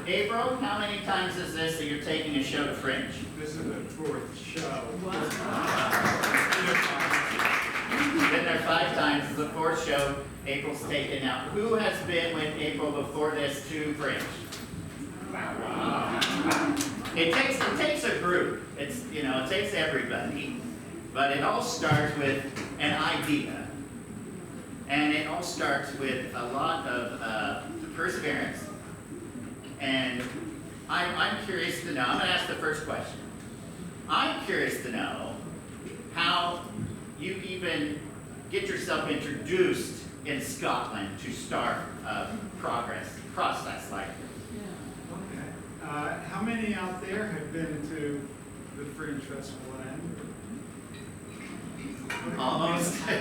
April, how many times is this that you're taking a show to Fringe? This is the 4th show. Wow. Been there 5 times. This is the 4th show April's taken. Now, who has been with April before this to Fringe? Wow. It takes a group. It takes everybody. But it all starts with an idea. And it all starts with a lot of perseverance. And I'm curious to know, I'm going to ask the first question. I'm curious to know how you even get yourself introduced in Scotland to start a process like this. Okay. How many out there have been to the Fringe Festival in Edinburgh? Almost. How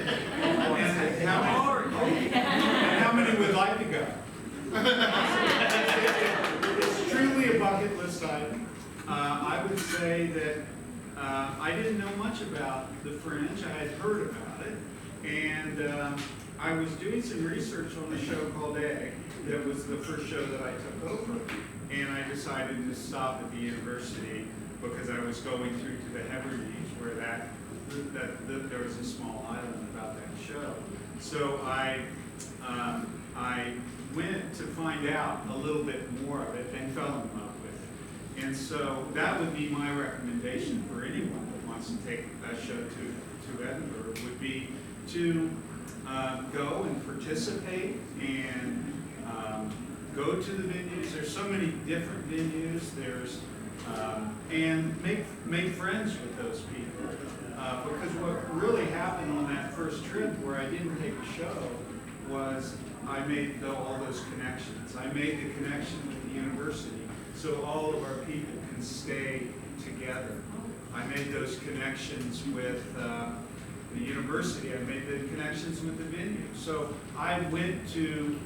many would like to go? It's truly a bucket list item. I would say that I didn't know much about the Fringe. I had heard about it, and I was doing some research on a show called Egg. That was the first show that I took over, and I decided to stop at the university because I was going through to the Hebrides where there was a small island about that show. So I went to find out a little bit more of it and fell in love with it. And so that would be my recommendation for anyone that wants to take a show to Edinburgh, would be to go and participate and go to the venues. There's so many different venues. And make friends with those people. Because what really happened on that first trip where I didn't take a show was I made all those connections. I made the connection with the university so all of our people can stay together. I made those connections with the university. I made the connections with the venue. So I went to,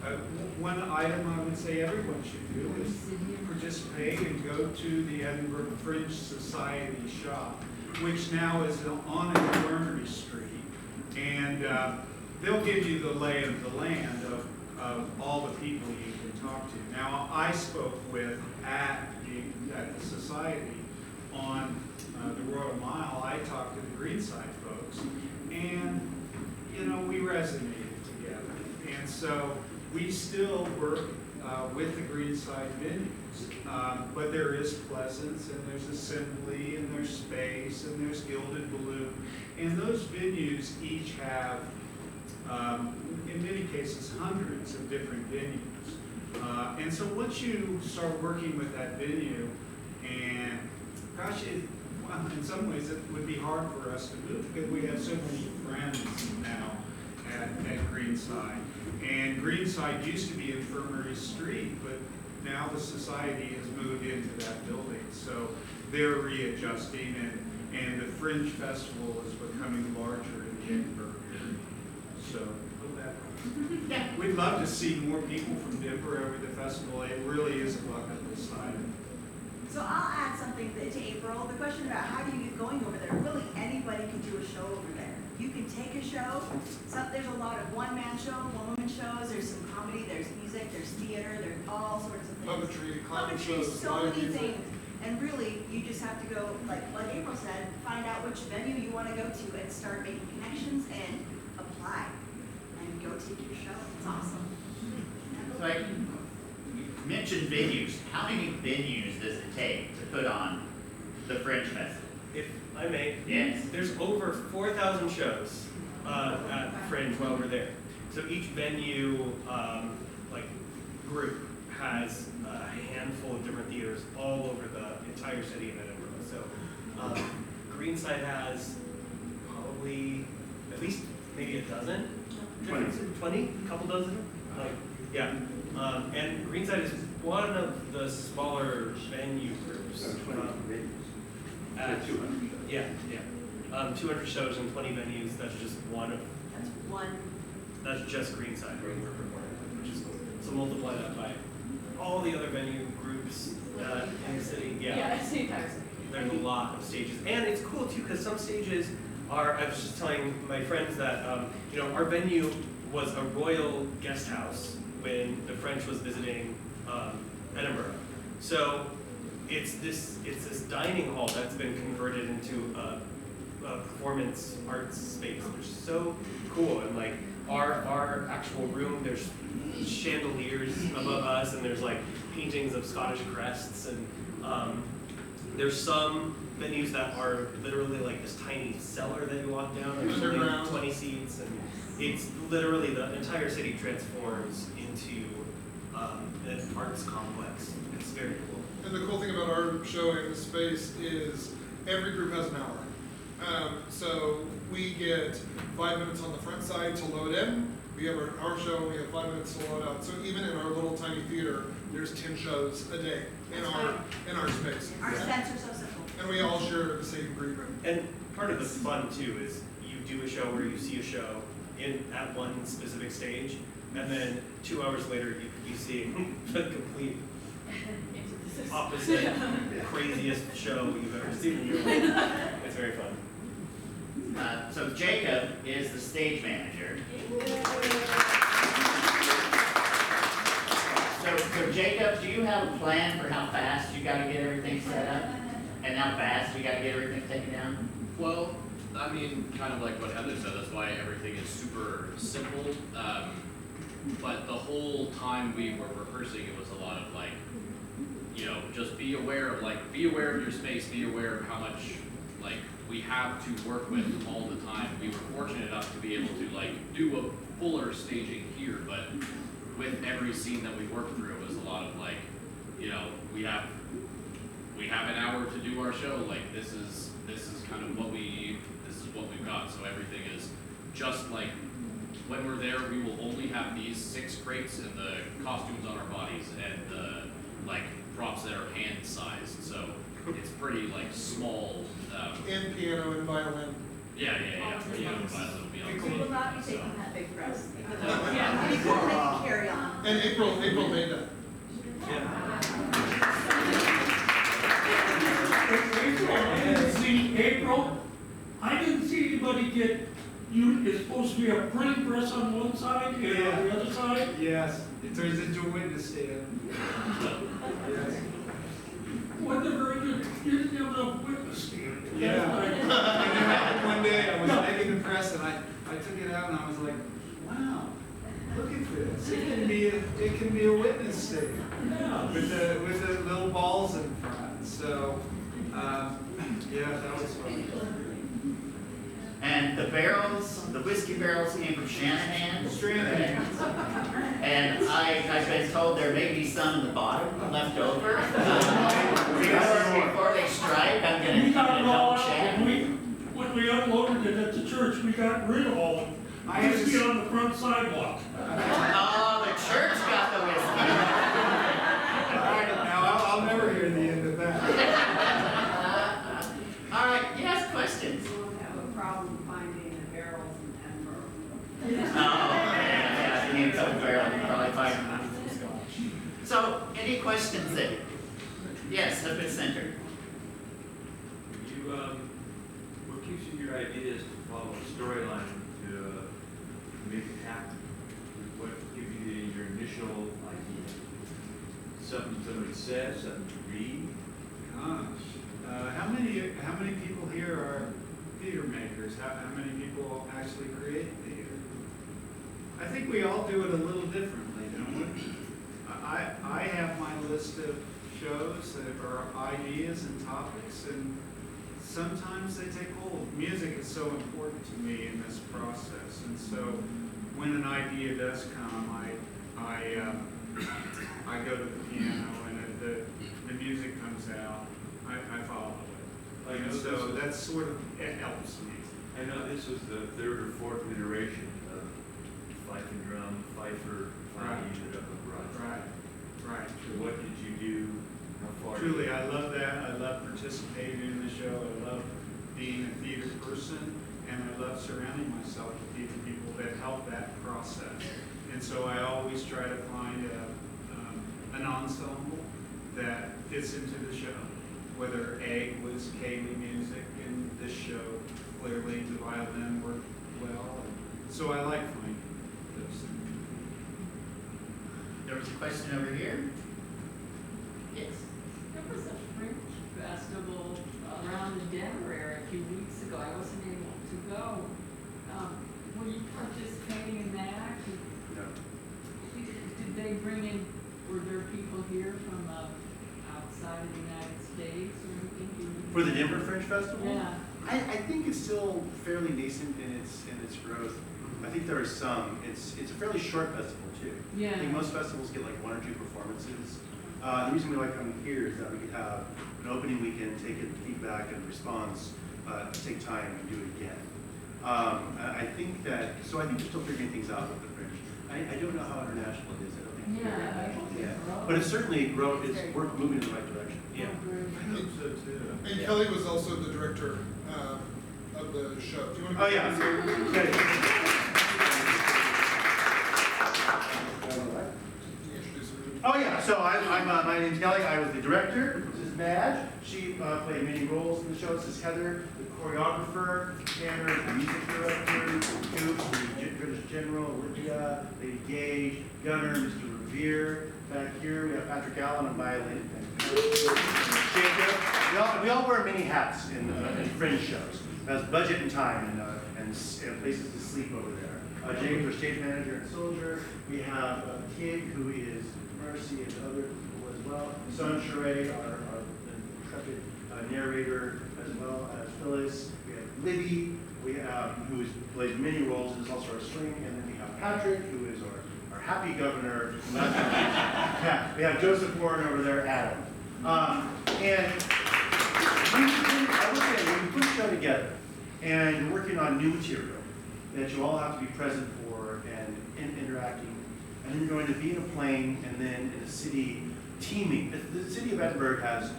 one item I would say everyone should do is participate and go to the Edinburgh Fringe Society shop, which now is on Infirmary Street. And they'll give you the lay of the land of all the people you can talk to. Now, I spoke with, at the society on the Royal Mile, I talked to the Greenside folks, and, we resonated together. And so we still work with the Greenside venues. But there is Pleasance, and there's Assembly, and there's Space, and there's Gilded Balloon. And those venues each have, in many cases, hundreds of different venues. And so once you start working with that venue, and gosh, in some ways it would be hard for us to move because we have so many friends now at Greenside. And Greenside used to be Infirmary Street, but now the society has moved into that building. So they're readjusting, and the Fringe Festival is becoming larger in the Edinburgh area. So yeah, we'd love to see more people from Denver over the festival. It really is a bucket list item. So I'll add something to April. The question about how do you get going over there, really anybody can do a show over there. You can take a show. There's a lot of one-man show, one-woman shows. There's some comedy, there's music, there's theater, there's all sorts of things. Puppetry, so many things. And really, you just have to go, like April said, find out which venue you want to go to and start making connections and apply. And go take your show. It's awesome. So you mentioned venues. How many venues does it take to put on the Fringe Festival? If I may, Yes. there's over 4,000 shows at Fringe while we're there. So each venue, group has a handful of different theaters all over the entire city of Edinburgh. So Greenside has probably at least maybe a dozen, 20, a couple dozen, yeah. And Greenside is one of the smaller venue groups. 200. Yeah. 200 shows and 20 venues. That's just one of. That's one. That's just Greenside, which is cool. So multiply that by all the other venue groups in the city. Yeah, it's the entire city. There's a lot of stages, and it's cool too because some stages are. I was just telling my friends that our venue was a royal guest house when the French was visiting Edinburgh. So it's this dining hall that's been converted into a performance arts space, which is so cool. And like our actual room, there's chandeliers above us, and there's like paintings of Scottish crests, and there's some venues that are literally like this tiny cellar that you walk down. There's only Underground. 20 seats, and it's literally the entire city transforms into an arts complex. It's very cool. And the cool thing about our show in the space is every group has an hour. So we get 5 minutes on the front side to load in. We have our show, we have 5 minutes to load out. So even in our little tiny theater, there's 10 shows a day in our space. Our sets are so simple. And we all share the same green room. And part of the fun too is you do a show where you see a show at one specific stage, and then 2 hours later you could be seeing the complete opposite, craziest show you've ever seen in your life. It's very fun. So Jacob is the stage manager. So Jacob, do you have a plan for how fast you gotta get everything set up? And how fast you gotta get everything taken down? Well, I mean, kind of like what Heather said, that's why everything is super simple. But the whole time we were rehearsing, it was a lot of like, you know, just be aware of your space, be aware of how much like we have to work with all the time. We were fortunate enough to be able to like do a fuller staging here, but with every scene that we worked through, it was a lot of like, you know, we have an hour to do our show. Like this is kind of what we've got. So everything is just like when we're there, we will only have these 6 crates and the costumes on our bodies and the like props that are hand sized. So it's pretty like small. And piano and violin. Yeah. Piano and violin will be on We will stage. not be So, taking that big press. Yeah, we could make it carry on. And April made that. April, I didn't see anybody get, it's supposed to be a printing press on one side and on the other side. Yes, it turns into a witness stand. Yes. What the very good, you didn't have enough witness stand. Yeah. That's And then one day I was making the press and I took it out and I was like, wow, look at this. It can be a witness stand Yeah. with the little balls in front. So yeah, that was fun. And the barrels, the whiskey barrels came from Shannon. And I've been told there may be some in the bottom left over. Before they strike, I'm gonna We got it all double out, check. and when we unloaded it at the church, we got rid of all of it. I had to Whiskey on the front sidewalk. Oh, the church got the whiskey. Now I'll never hear the end of that. All right, yes, questions? We'll have a problem finding the barrels in Edinburgh. Oh, yeah, you need some barrel, you probably find them. So, any questions then? Yes, up in center. What gives you your ideas to follow a storyline to make it happen? What gives you your initial idea? Something somebody says, something you read? Gosh, how many people here are theater makers? How many people actually create theater? I think we all do it a little differently, don't we? I have my list of shows that are ideas and topics, and sometimes they take hold. Music is so important to me in this process, and so when an idea does come, I go to the piano, and the music comes out. I follow it. I know And this so is- that's sort of, it helps me. I know this was the 3rd or 4th iteration of Fife and Drum, Pfeiffer finally Right. ended up with Broadside. Right. So what did you do? How far? Truly, I love that. I love participating in the show. I love being a theater person, and I love surrounding myself with people that help that process. And so I always try to find an ensemble that fits into the show. Whether Egg was Kaylee music in this show, clearly the violin worked well. So I like finding those things. There was a question over here. Yes. Festival around the Denver area a few weeks ago. I wasn't able to go. Were you participating in that? No. Did they bring in, were there people here from outside of the United States or anything? For the Denver Fringe Festival? Yeah. I think it's still fairly nascent in its growth. I think there are some. It's a fairly short festival too. Yeah. I think most festivals get like 1 or 2 performances. The reason we like coming here is that we could have an opening weekend, take in feedback and response, take time and do it again. I think they're still figuring things out with the Fringe. I don't know how international it is. I don't think it's very international yet. But it's certainly we're moving in the right direction. Yeah. I think so too. And Kelly was also the director of the show. Do you want to? Oh, yeah. Introduce her. Oh yeah, so my name's Kelly, I was the director, this is Madge, she played many roles in the show, this is Heather, the choreographer, Tanner, the music director, Duke, the British General, Olivia, Lady Gage, Gunner, Mr. Revere, back here we have Patrick Allen on violin, and Jacob. We all wear many hats in Fringe shows, as budget and time and places to sleep over there. Jacob, our stage manager and soldier. We have Kid, who is Mercy and other people as well. Son Sheree, our intrepid narrator, as well as Phyllis. We have Libby, who has played many roles and is also our swing. And then we have Patrick, who is our happy governor. Yeah, we have Joseph Warren over there, Adam. And I would say when we put the show together and working on new material, that you all have to be present for and interacting. And then you're going to be in a plane and then in a city teeming. The city of Edinburgh has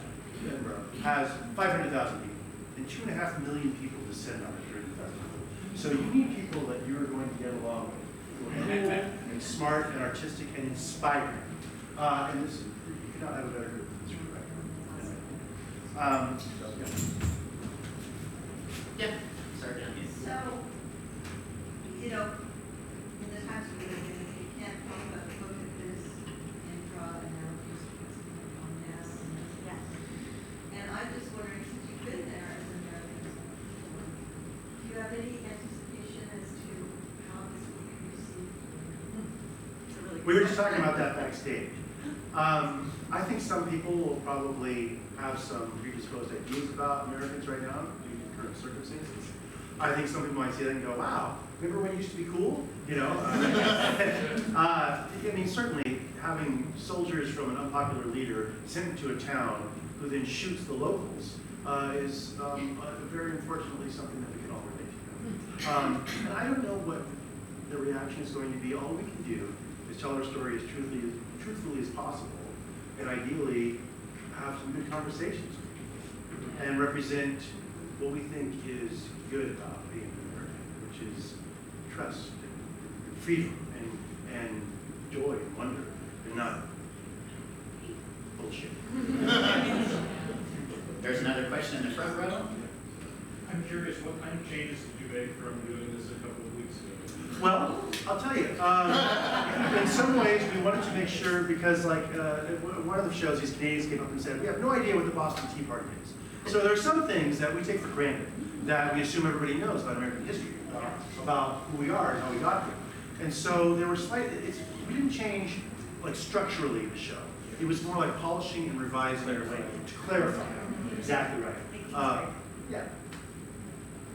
500,000 people and 2.5 million people descend on it during the festival. So you need people that you're going to get along with, who are cool and smart and artistic and inspiring. And this, you cannot have a better group than this group right now. Yeah, sorry, John. So, you know, in the times we live in, you can't talk about look at this intro and now we're just on this and this. Yes. And I'm just wondering, since you've been there as an American, do you have any anticipation as to how this will be received? It's a really We were just talking about that backstage. I think some people will probably have some predisposed ideas about Americans right now due to current circumstances. I think some people might see that and go, wow, remember when it used to be cool? You know? I mean, certainly having soldiers from an unpopular leader sent to a town who then shoots the locals is very unfortunately something that we can all relate to. And I don't know what the reaction is going to be. All we can do is tell our story as truthfully as possible, and ideally have some good conversations and represent what we think is good about being an American, which is trust and freedom and joy and wonder, and not bullshit. There's another question in the front row. I'm curious, what kind of changes did you make from doing this a couple of weeks ago? Well, I'll tell you, in some ways we wanted to make sure, because like one of the shows, these Canadians came up and said, we have no idea what the Boston Tea Party is. So there are some things that we take for granted that we assume everybody knows about American history, about who we are and how we got here. And so there were we didn't change like structurally the show. It was more like polishing and revising it to clarify. Exactly right. Yeah.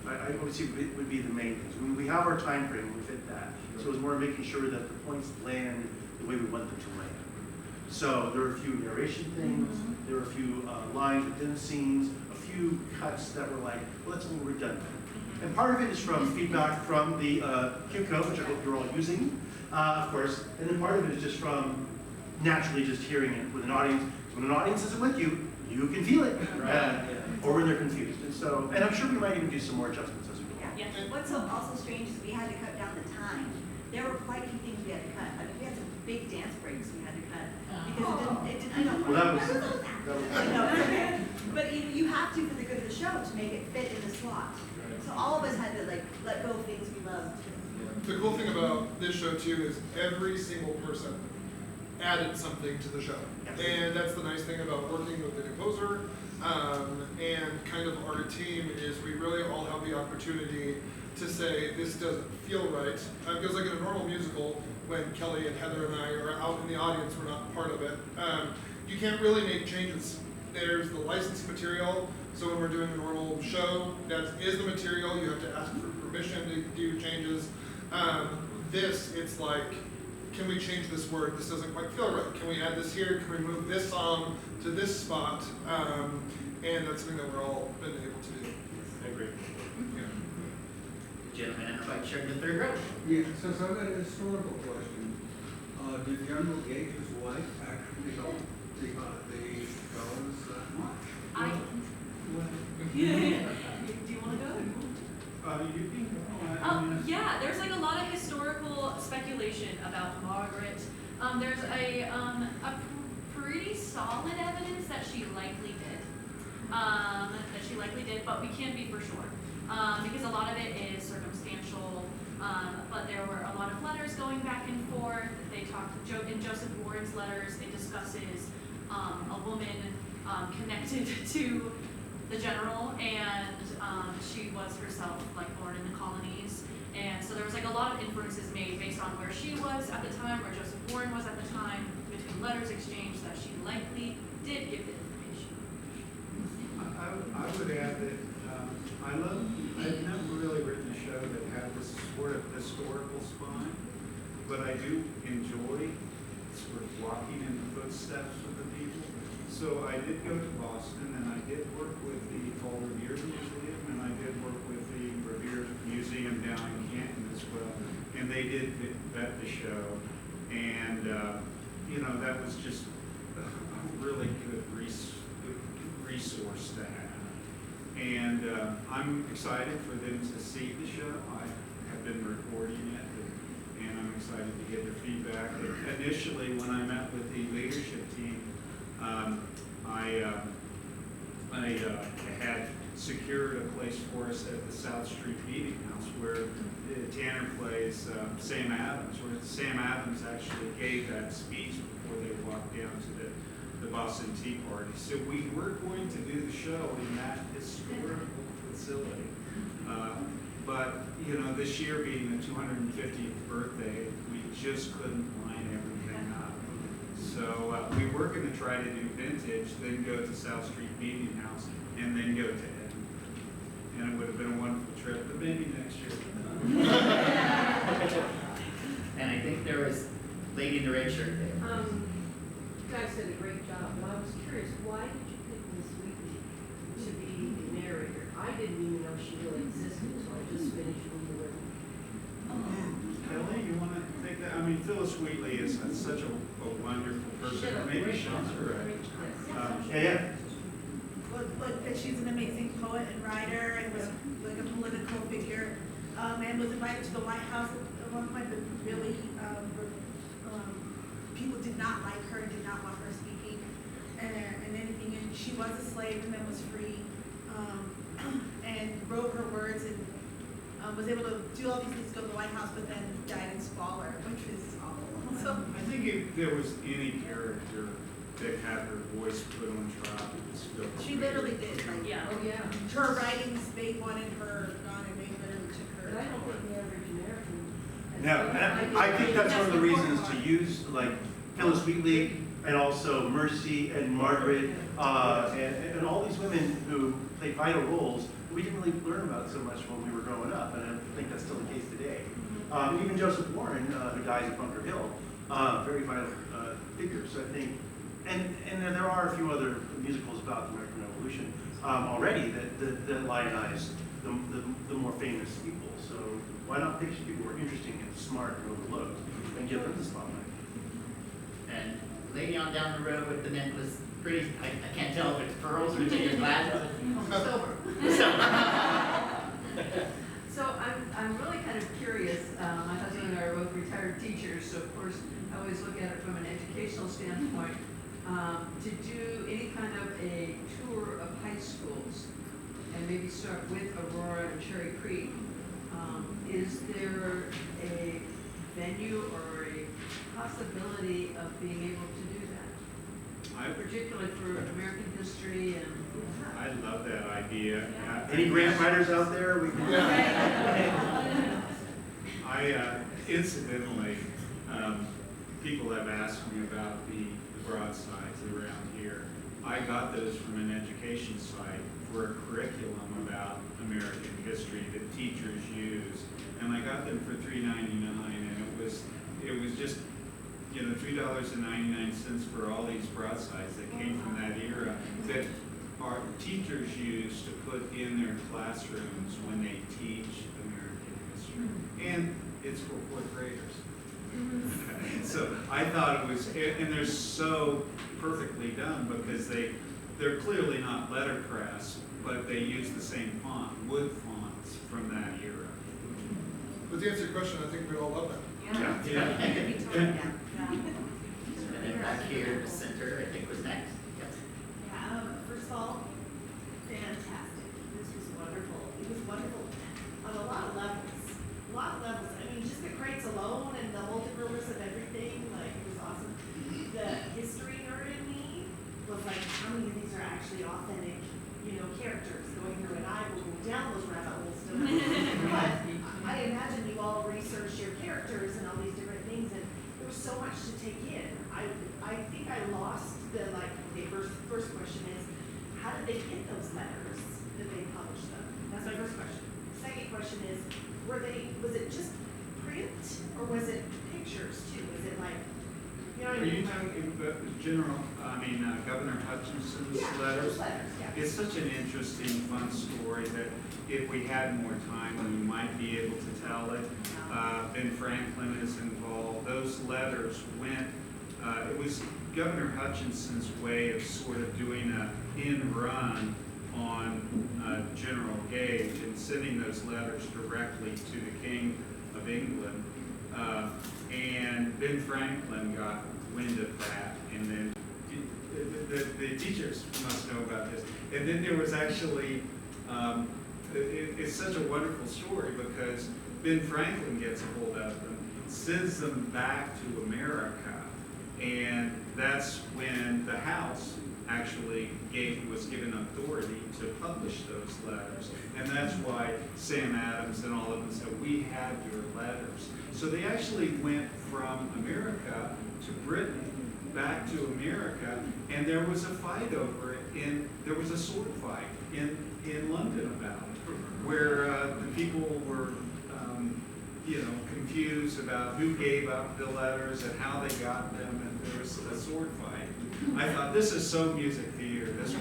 I would say would be the main things. When we have our time frame, we fit that. So it was more making sure that the points land the way we want them to land. So there were a few narration things, there were a few lines within the scenes, a few cuts that were like, well, that's a little redundant. And part of it is from feedback from the Q code, which I hope you're all using, of course. And then part of it is just from naturally just hearing it with an audience. So when an audience isn't with you, you can feel it, or when they're confused. And I'm sure we might even do some more adjustments as we go. Yeah. What's also strange is we had to cut down the time. There were quite a few things we had to cut. I mean, we had some big dance breaks we had to cut because it didn't. I know. Well, that was. I know. But you have to for the good of the show to make it fit in the slot. So all of us had to like let go of things we loved. The cool thing about this show too is every single person added something to the show. And that's the nice thing about working with the composer, and kind of our team is we really all have the opportunity to say, this doesn't feel right. Because like in a normal musical, when Kelly and Heather and I are out in the audience, we're not part of it, you can't really make changes. There's the licensed material, so when we're doing a normal show, that is the material, you have to ask for permission to do changes. This, it's like, can we change this word? This doesn't quite feel right. Can we add this here? Can we move this song to this spot? And that's something that we're all been able to do. I agree. Gentleman in the white shirt in the third row. Yeah, so I've got a historical question. Did General Gage's wife actually help the fellas that much? I, do you wanna go? You can go. Yeah, there's like a lot of historical speculation about Margaret. There's a pretty solid evidence that she likely did. But we can't be for sure. Because a lot of it is circumstantial, but there were a lot of letters going back and forth. They talked, in Joseph Warren's letters, it discusses a woman connected to the general, and she was herself like born in the colonies. And so there was like a lot of inferences made based on where she was at the time, where Joseph Warren was at the time, between letters exchanged, that she likely did give the information. I would add that I've never really written a show that had this sort of historical spine, but I do enjoy sort of walking in the footsteps of the people. So I did go to Boston, and I did work with the Paul Revere Museum, and I did work with the Revere Museum down in Canton as well, and they did vet the show, and that was just a really good resource to have. And I'm excited for them to see the show. I have been recording it, and I'm excited to get their feedback. Initially, when I met with the leadership team, I had secured a place for us at the South Street Meeting House where Tanner plays Sam Adams, where Sam Adams actually gave that speech before they walked down to the Boston Tea Party. So we were going to do the show in that historical facility. But this year being the 250th birthday, we just couldn't line everything up. So we were going to try to do vintage, then go to South Street Meeting House, and then go to Edinburgh. And it would have been a wonderful trip, but maybe next year. And I think there was lady in the red shirt there. You guys did a great job, but I was curious, why did you pick Miss Wheatley to be the narrator? I didn't even know she really existed, so I just finished reading the Kelly, you want to take that? I mean, Phyllis Wheatley is such a wonderful person. Maybe she's right. Yeah. But she's an amazing poet and writer, and was like a political figure, and was invited to the White House at one point, but really, people did not like her, did not want her speaking, and anything, and she was a slave and then was free, and wrote her words, and was able to do all these things, go to the White House, but then died in squalor, which is awful. So I think if there was any character that had her voice put on trial, it was Phyllis. she literally did, like, Yeah. Oh, yeah. her writings, they wanted her gone, and they literally took her. But I don't think the average American. No, and I think that's one of the reasons to use like Phyllis Wheatley and also Mercy and Margaret and all these women who play vital roles we didn't really learn about so much when we were growing up, and I think that's still the case today. Even Joseph Warren, who dies at Bunker Hill, very vital figure. So I think, and there are a few other musicals about the American Revolution already that lionize the more famous people. So why not pick people who are interesting and smart and overlooked and give them the spotlight? And lady on down the road with the necklace, pretty, I can't tell if it's pearls or just glasses. Silver. So I'm really kind of curious. My husband and I are both retired teachers, so of course I always look at it from an educational standpoint. To do any kind of a tour of high schools, and maybe start with Aurora and Cherry Creek, is there a venue or a possibility of being able to do that? I Particularly for American history and. I love that idea. Any grant writers out there? We can. Incidentally, people have asked me about the broadsides around here. I got those from an education site for a curriculum about American history that teachers use. And I got them for $3.99, and it was just, you know, $3.99 for all these broadsides that came from that era that our teachers use to put in their classrooms when they teach American history. And it's for fourth graders. So I thought it was, and they're so perfectly done because they're clearly not letterpress, but they use the same font, wood fonts from that era. But to answer your question, I think we all love that. And then back here, the center, I think was next. Yes. Yeah, first of all, fantastic. This was wonderful. It was wonderful on a lot of levels. A lot of levels. I mean, just the crates alone and the multi-purpose of everything, like, it was awesome. The history nerd in me was like, how many of these are actually authentic, you know, characters going through, and I will go down those rabbit holes still. But I imagine you all researched your characters and all these different things, and there was so much to take in. I think I lost the, like, okay, first question is, how did they get those letters that they published them? That's my first question. Second question is, was it just print, or was it pictures too? Was it like, you know what I Are mean? you talking about Governor Hutchinson's letters? Those letters, yeah. It's such an interesting, fun story that if we had more time, we might be able to tell it. Ben Franklin is involved. Those letters went, it was Governor Hutchinson's way of sort of doing an end run on General Gage and sending those letters directly to the King of England. And Ben Franklin got wind of that, and then the teachers must know about this. And then there was actually, it's such a wonderful story because Ben Franklin gets a hold of them, sends them back to America, and that's when the House actually was given authority to publish those letters. And that's why Sam Adams and all of them said, we have your letters. So they actually went from America to Britain, back to America, and there was a fight over it. There was a sword fight in London about it, where the people were confused about who gave up the letters and how they got them, and there was a sword fight. I thought, this is so music theater. This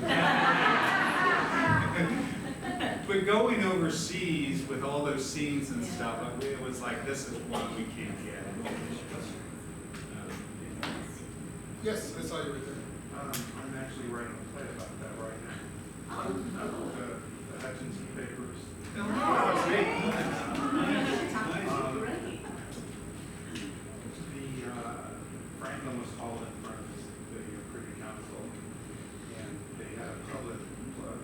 But going overseas with all those scenes and stuff, it was like, this is what we can't get. Yes, I saw you right there. I'm actually writing a play about that right now. The Hutchinson Papers. Franklin was called in front of the Privy Council, and they had a public,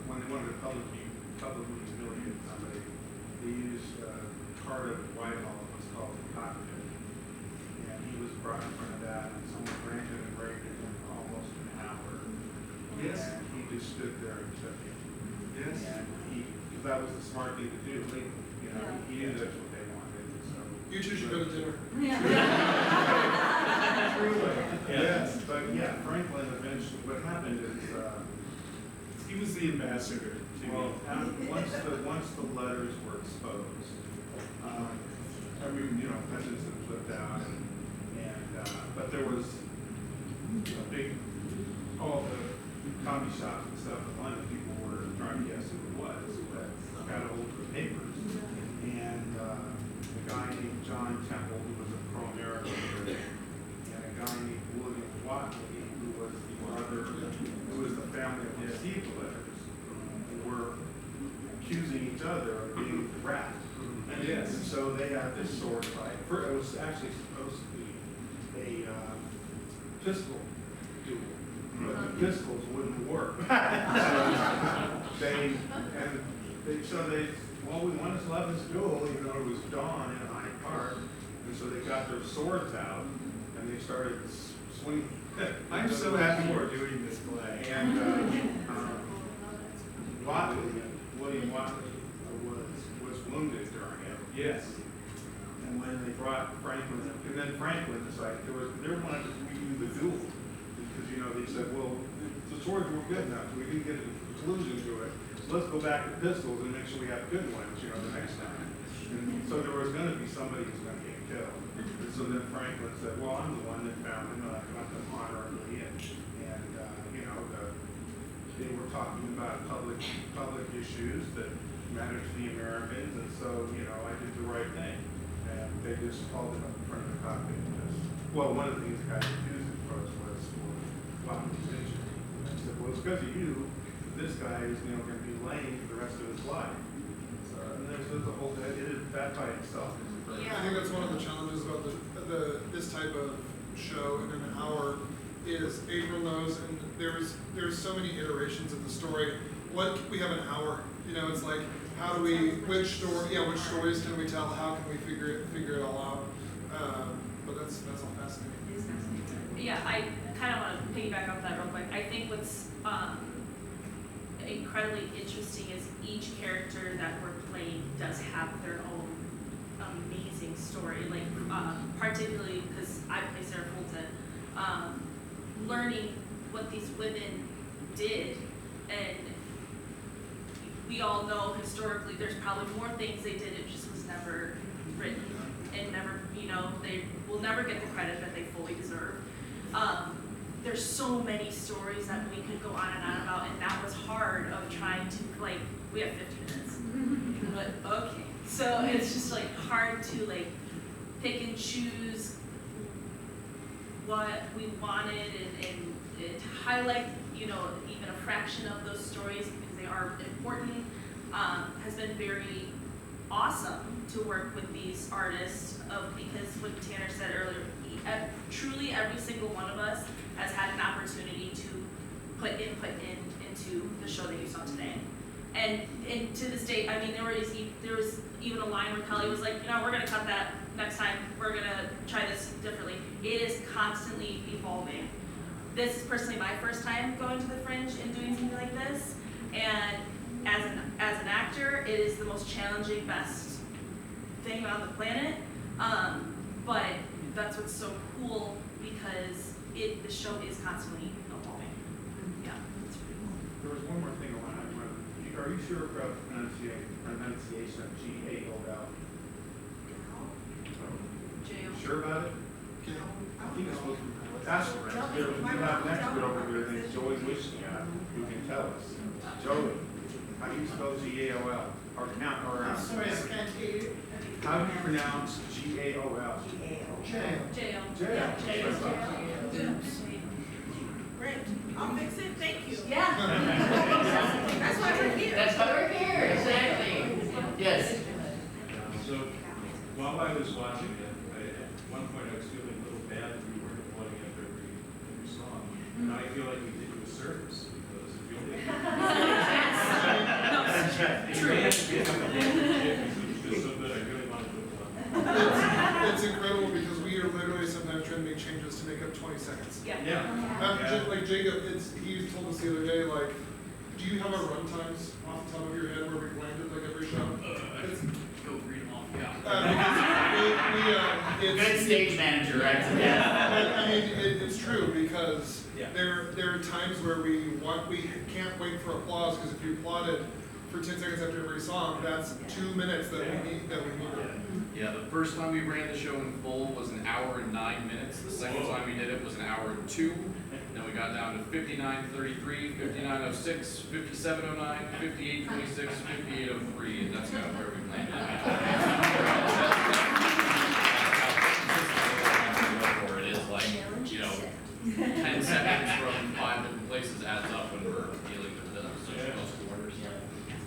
when they wanted to publicly humiliate somebody, they used Carter at Whitehall, it was called the cockpit. And he was brought in front of that, and someone granted and raped him for almost an hour. Yes. And he just stood there and took it. Yes. And because that was the smart thing to do, you know, he knew that's what they wanted, so. You two should go to dinner. Truly, yes, but yeah, Franklin eventually, what happened is, He was the ambassador to well, once the letters were exposed, Hutchinson flipped out, but there was a big, all the coffee shops and stuff in London, people were trying to guess who it was, but got a hold of the papers, and a guy named John Temple, who was a pro-American, and a guy named William Watley, who was the brother, who was the family of received the letters, were accusing each other of being rat. And Yes. so they had this sword fight. It was actually supposed to be a pistol duel, but the pistols wouldn't work. We wanted to have this duel, even though it was dawn in Hyde Park, and so they got their swords out, and they started swinging. I'm so happy we're doing this play. And, William Watley was wounded during it. Yes. And when they brought Franklin, and then Franklin decided they wanted to redo the duel. Because, they said, well, the swords were good enough, we didn't get a conclusion to it. So let's go back to pistols and make sure we have good ones, the next time. And so there was gonna be somebody who's gonna get killed. And so then Franklin said, well, I'm the one that found him, I got them honorably in. And, they were talking about public issues that matter to the Americans, and so, I did the right thing. And they just called him up in front of the cockpit because, well, one of the things the guy accused him for was for opposition. And I said, well, it's because of you, this guy is, going to be lame for the rest of his life. So, and there's the whole, that by itself is very. I think that's one of the challenges about this type of show in an hour is April knows, and there's so many iterations of the story. We have an hour, it's like, how do which stories can we tell? How can we figure it all out? But that's all fascinating. Yeah, I kind of want to piggyback off that real quick. I think what's incredibly interesting is each character that we're playing does have their own amazing story. Like, particularly because I play Sarah Fulton, learning what these women did, and we all know historically there's probably more things they did, it just was never written, and never, they will never get the credit that they fully deserve. There's so many stories that we could go on and on about, and that was hard of trying to, we have 50 minutes. But, okay. So it's just hard to pick and choose what we wanted and highlight, even a fraction of those stories because they are important. Has been very awesome to work with these artists because what Tanner said earlier, truly every single one of us has had an opportunity to put input into the show that you saw today. And to this date, I mean, there was even a line where Kelly was like, we're gonna cut that next time, we're gonna try this differently. It is constantly evolving. This is personally my first time going to the Fringe and doing something like this, and as an actor, it is the most challenging, best thing on the planet. But that's what's so cool because the show is constantly evolving. Yeah, it's pretty cool. There was one more thing I wanted to run. Are you sure about the pronunciation of G-A-O-L? Sure about it? I think it's supposed to be. Ask her. We have an expert over there named Joey Wishnia who can tell us. Joey, how do you spell G-A-O-L? Or sorry, I can't hear you. how do you pronounce G-A-O-L? Jail. Great, I'll fix it, thank you. Yeah. That's why we're here. That's why we're here, exactly. Yes. So, while I was watching it, at one point I was feeling a little bad that we weren't applauding after every song. And I feel like we did you a service because if you only. It's so good, I really wanted to applaud. It's incredible because we are literally sometimes trying to make changes to make up 20 seconds. Yeah. Like Jacob, he told us the other day, do you have a run times off the top of your head where we've landed every show? Go read them off, yeah. Good stage manager, right? Yeah. I mean, it's true because there are times where we can't wait for applause because if you applauded for 10 seconds after every song, that's 2 minutes that we need. Yeah, the first time we ran the show in full was an hour and 9 minutes. The second time we did it was an hour and 2. Then we got down to 59:33, 59:06, 57:09, 58:26, 58:03, and that's kind of where we landed. Or it is 10 seconds from 5 different places adds up when we're dealing with such close quarters.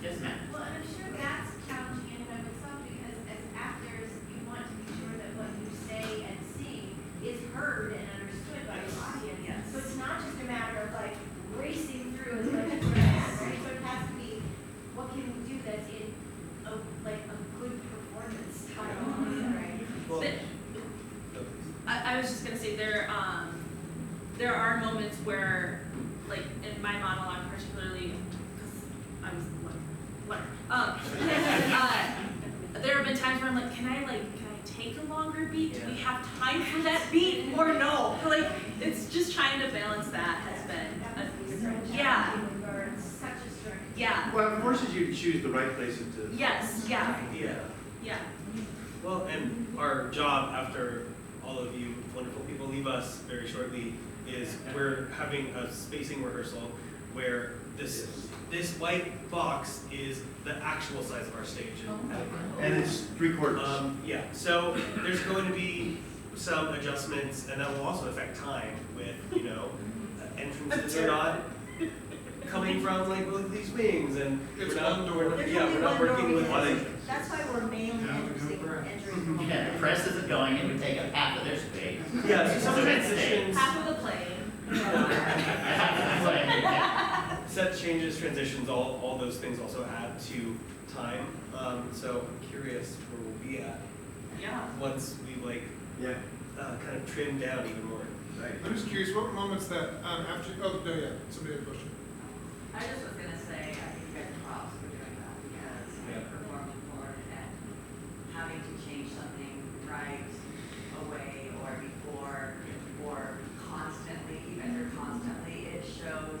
Yes, ma'am. Well, and I'm sure that's challenging in and of itself because as actors, you want to be sure that what you say and sing is heard and understood by the audience. Yes. So it's not just a matter of racing through as much as we can, right? So it has to be, what can we do that's in a good performance style, right? I was just gonna say there in my monologue particularly, because I was whatever. There have been times where I'm like, can I take a longer beat? Do we have time for that beat or no? Like, it's just trying to balance that has been, yeah, Such a strict. yeah, Well, it forces you to choose the right places to. yes, yeah, Yeah. Well, and our job after all of you wonderful people leave us very shortly is we're having a spacing rehearsal where this white box is the actual size of our stage. And it's 3/4. Yeah, so there's going to be some adjustments, and that will also affect time with, entrances are not coming from like both these wings, and It's we're not, one door. There's yeah, only we're not one door working with because one. that's why we're mainly entering. Yeah, the press isn't going, it would take up half of their space. Yeah, so some So it's transitions. half of the plane. Set changes, transitions, all those things also add to time. So I'm curious where we'll be at Yeah. once we kind of trim down even more. Right. I'm just curious, what were moments that, after, oh, no, yeah, somebody had a question. I just was gonna say, I think you guys are props for doing that, because I performed before and having to change something right away or before or constantly, even or constantly, it shows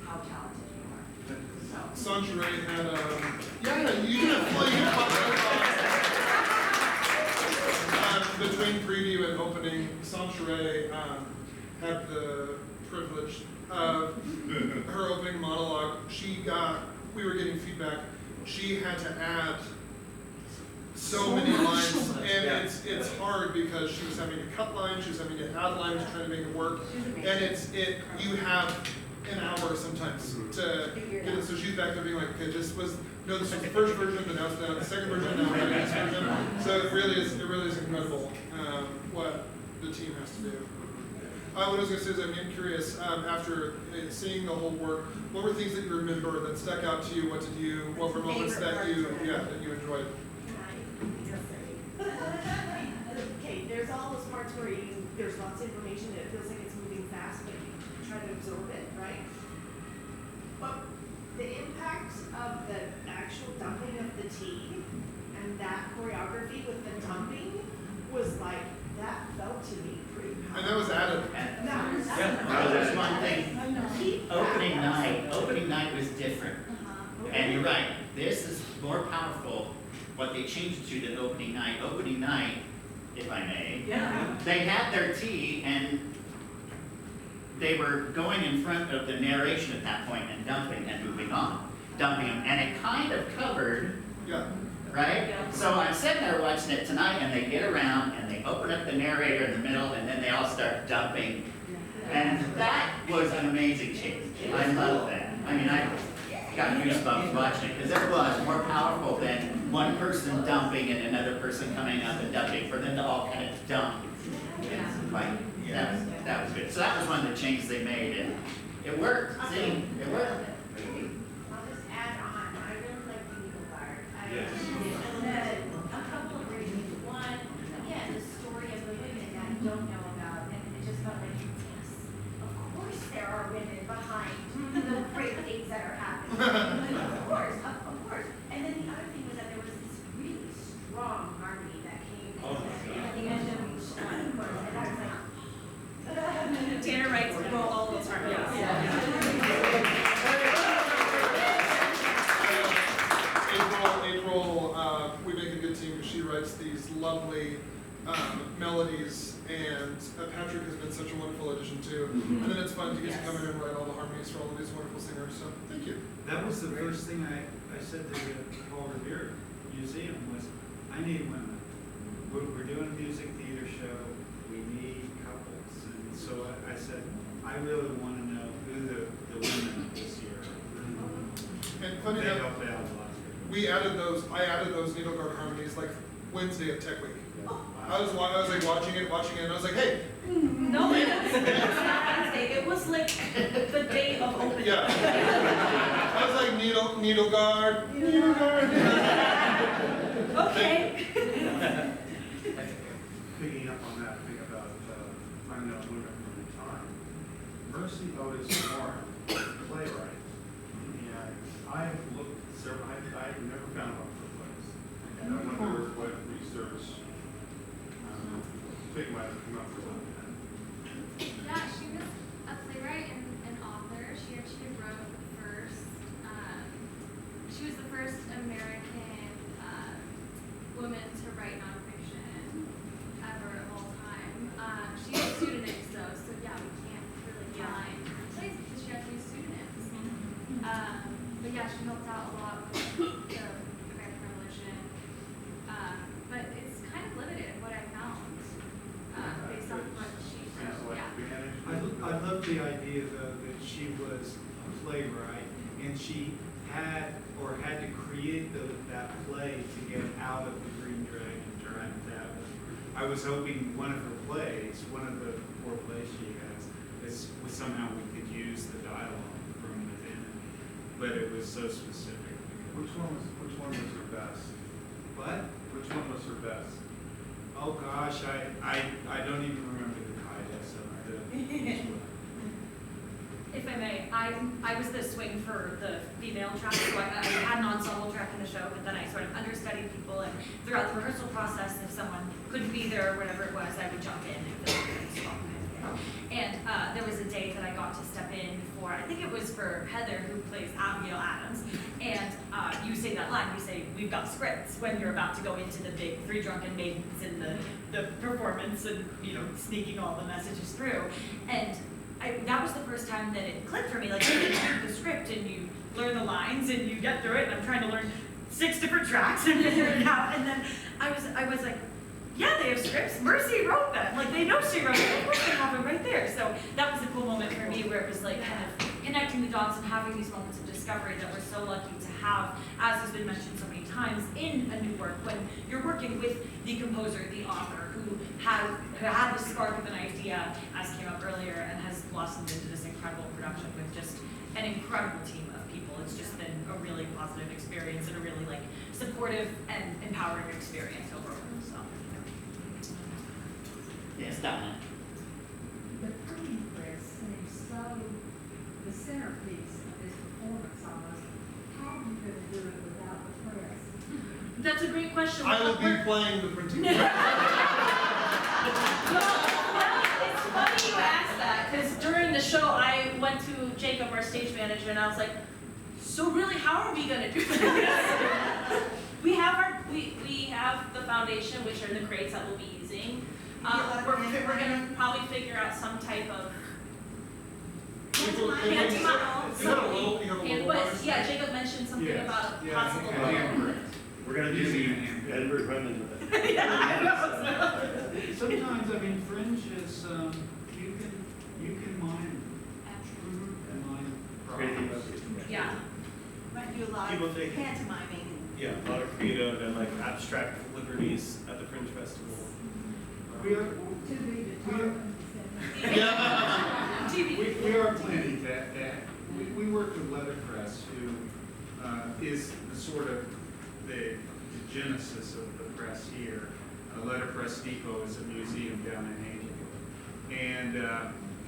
how talented you are. So. Sanjay had you can have fun, you can pop between preview and opening, Sanjay had the privilege of her opening monologue. We were getting feedback, she had to add so many lines, and it's hard because she was having to cut lines, she was having to add lines, trying to make it work, and you have an hour sometimes to get it. So she's back there being like, okay, this was the first version, but now it's down the second version, now we're this version. So it really is incredible what the team has to do. What I was going to say is I'm curious, after seeing the whole work, what were things that you remember that stuck out to you? What were moments that you enjoyed? Okay, there's all those parts where there's lots of information and it feels like it's moving fast, but you try to absorb it, right? But the impact of the actual dumping of the tea and that choreography with the dumping was like, that felt to me pretty powerful. And that was added. That was Well, there's one thing, opening night was different. And you're right, this is more powerful, what they changed to than opening night. Opening night, if I may, they had their tea and they were going in front of the narration at that point and dumping and moving on. Dumping them, and it kind of covered, right? So I'm sitting there watching it tonight and they get around and they open up the narrator in the middle and then they all start dumping. And that was an amazing change. I love that. I mean, I got goosebumps watching it because it was more powerful than one person dumping and another person coming up and dumping, for them to all kind of dump. That was good. So that was one of the changes they made, and it worked. See, it worked. I'll just add on, I really like the Eagle Guard. Yes. A couple of reasons. One, again, the story of the women that you don't know about, and it just felt like, yes, of course there are women behind the great things that are happening. Of course. And then the other thing was that there was this really strong harmony that came at the end of each one, of course, and that was like, Tanner writes, roll all those harmonies. April, we make a good team because she writes these lovely melodies, and Patrick has been such a wonderful addition too. And then it's fun to get to come in and write all the harmonies for all of these wonderful singers, so thank you. That was the first thing I said to the Paul Revere Museum was, I need women. We're doing a music theater show, we need couples. And so I said, I really want to know who the women this year are. And funny They enough, helped out a lot. I added those Needle Guard harmonies like Wednesday at Tech Week. I was like watching it, and I was like, hey. No, it was not Wednesday. It was like the day of opening. Yeah. I was like Needle Guard. Okay. Picking up on that thing about finding out women from the time, Mercy Otis Warren think might have come up with that. Yeah, she was a playwright and author. She actually wrote the first, she was the first American woman to write nonfiction ever of all time. She used pseudonyms though, so yeah, we can't really find plays because she had to use pseudonyms. But yeah, she helped out a lot with the American Revolution. But it's kind of limited what I found based on what she wrote. Yeah. I love the idea though that she was a playwright and she had to create that play to get out of the Green Dragon Dragon Tavern. I was hoping one of her plays, one of the 4 plays she has, somehow we could use the dialogue from within it, but it was so specific. Which one was her best? What? Which one was her best? Oh gosh, I don't even remember the title, so If I may, I was the swing for the female track, so I had an ensemble track in the show, but then I sort of understudied people, and throughout the rehearsal process, if someone couldn't be there or whatever it was, I would jump in and fill in and swap in. And there was a day that I got to step in for, I think it was for Heather, who plays Abigail Adams, and you say that line, you say, we've got scripts, when you're about to go into the big 3 drunken maidens in the performance and, you know, sneaking all the messages through. And that was the first time that it clicked for me, like you read the script and you learn the lines and you get through it, and I'm trying to learn 6 different tracks and figure it out, and then I was like, yeah, they have scripts, Mercy wrote them, like they know she wrote it, of course they have it right there. So that was a cool moment for me where it was like kind of connecting the dots and having these moments of discovery that we're so lucky to have, as has been mentioned so many times, in a new work, when you're working with the composer, the author, who had this spark of an idea, as came up earlier, and has blossomed into this incredible production with just an incredible team of people. It's just been a really positive experience and a really like supportive and empowering experience overall. So. Yes, Donna. The printing press seems so the centerpiece of this performance almost. How are you going to do it without the press? That's a great question. I will be playing the printing press. It's funny you asked that, because during the show I went to Jacob, our stage manager, and I was like, so really, how are we gonna do this? we have the foundation, which are the crates that we'll be using. We're gonna probably figure out some type of pantomime. But yeah, Jacob mentioned something about possible. We're gonna do the Edinburgh Fringe with it. Sometimes, I mean, Fringe is, you can mine problems. Yeah. Might do a lot People of take- pantomiming. Yeah, a lot of creative and like abstract liberties at the Fringe Festival. We are, To be determined. we are planning that. We work with Letterpress, who is the sort of the genesis of the press here. Letterpress Depot is a museum down in Hazelwood. And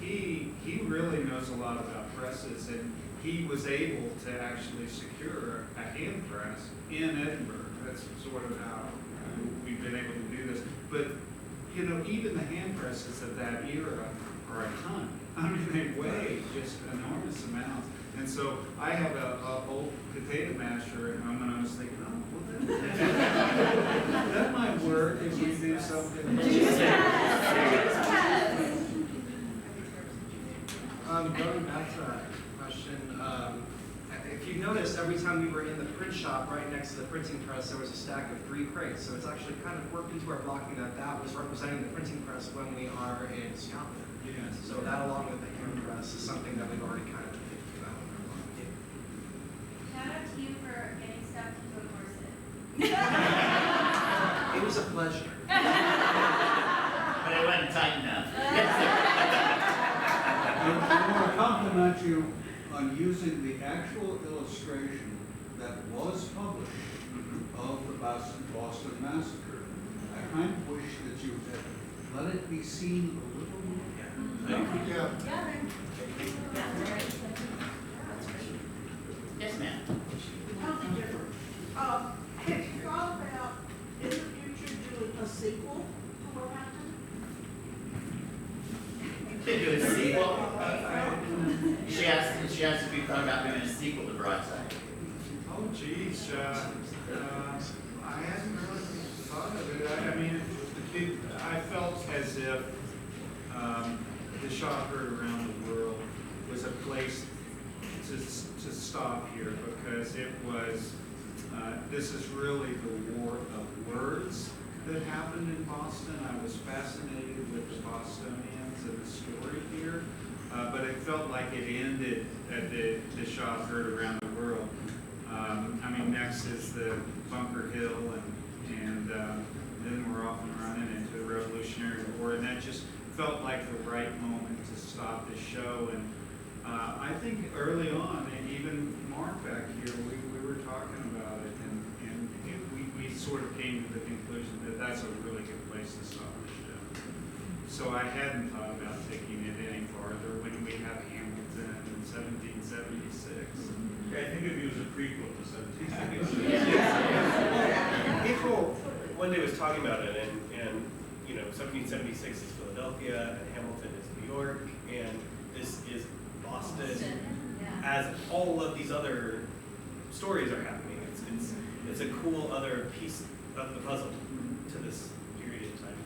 he really knows a lot about presses, and he was able to actually secure a hand press in Edinburgh. That's sort of how we've been able to do this. But, you know, even the hand presses of that era are a ton. I mean, they weigh just enormous amounts. And so I have a old potato masher at home, and I was thinking, oh, well, that might work if we do something. Going back to that question, if you notice, every time we were in the print shop right next to the printing press, there was a stack of 3 crates. So it's actually kind of worked into our blocking that was representing the printing press when we are in Scotland. Yes. So that, along with the hand press, is something that we've already kind of thinking about. Shout out to you for getting stuff into a corset. It was a pleasure. But it wasn't tight enough. I want to compliment you on using the actual illustration that was published of the Boston Massacre. I kind of wish that you had let it be seen a little more. Yeah. Yes, ma'am. Totally different. Have you thought about in the future doing a sequel to what happened? about doing a sequel to Broadside? Oh, geez, I hadn't really thought of it. I mean, I felt as if the shop heard around the world was a place to stop here, because it was, this is really the war of words that happened in Boston. I was fascinated with the Bostonians and the story here, but it felt like it ended at the shop heard around the world. I mean, next is the Bunker Hill, and then we're off and running into the Revolutionary War, and that just felt like the right moment to stop the show. And I think early on, and even Mark back here, we were talking about it, and we sort of came to the conclusion that that's a really good place to stop the show. So I hadn't thought about taking it any farther when we have Hamilton in 1776. Yeah, I think if it was a prequel to 1776. April one day was talking about it, and 1776 is Philadelphia, and Hamilton is New York, and this is Boston. As all of these other stories are happening, it's a cool other piece of the puzzle to this period in time.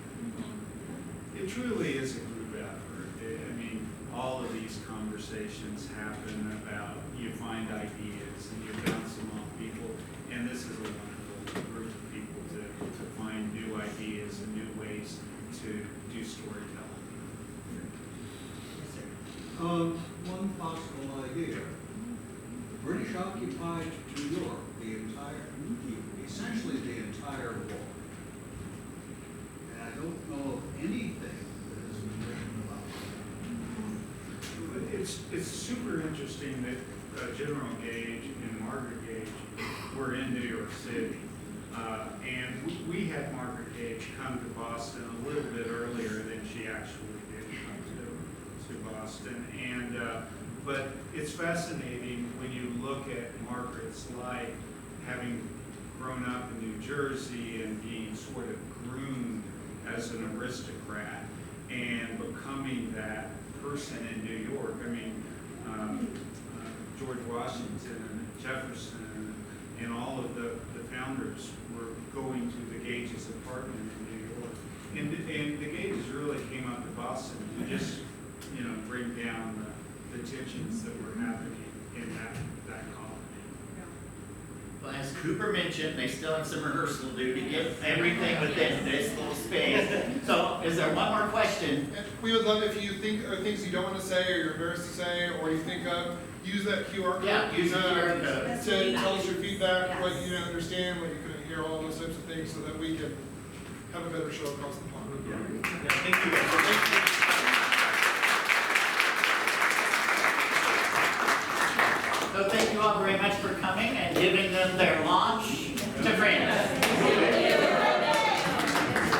It truly is a group effort. I mean, all of these conversations happen about, you find ideas and you bounce them off people, and this is a wonderful group of people to find new ideas and new ways to do storytelling. One possible idea. The British occupied New York, essentially the entire war. And I don't know of anything that has been written about it. It's super interesting that General Gage and Margaret Gage were in New York City. And we had Margaret Gage come to Boston a little bit earlier than she actually did come to Boston. And but it's fascinating when you look at Margaret's life, having grown up in New Jersey and being sort of groomed as an aristocrat and becoming that person in New York. I mean, George Washington and Jefferson and all of the founders were going to the Gages' apartment in New York. And the Gages really came up to Boston to just, bring down the tensions that were happening in that colony. Well, as Cooper mentioned, they still have some rehearsal to do to get everything within this little space. So is there one more question? And we would love if you think of things you don't want to say or you're embarrassed to say or you think of, use that QR code. Yeah, use the QR code. To tell us your feedback, what you didn't understand, what you couldn't hear, all those types of things so that we can have a better show across the pond. Yeah, thank you. So thank you all very much for coming and giving them their launch to Fringe.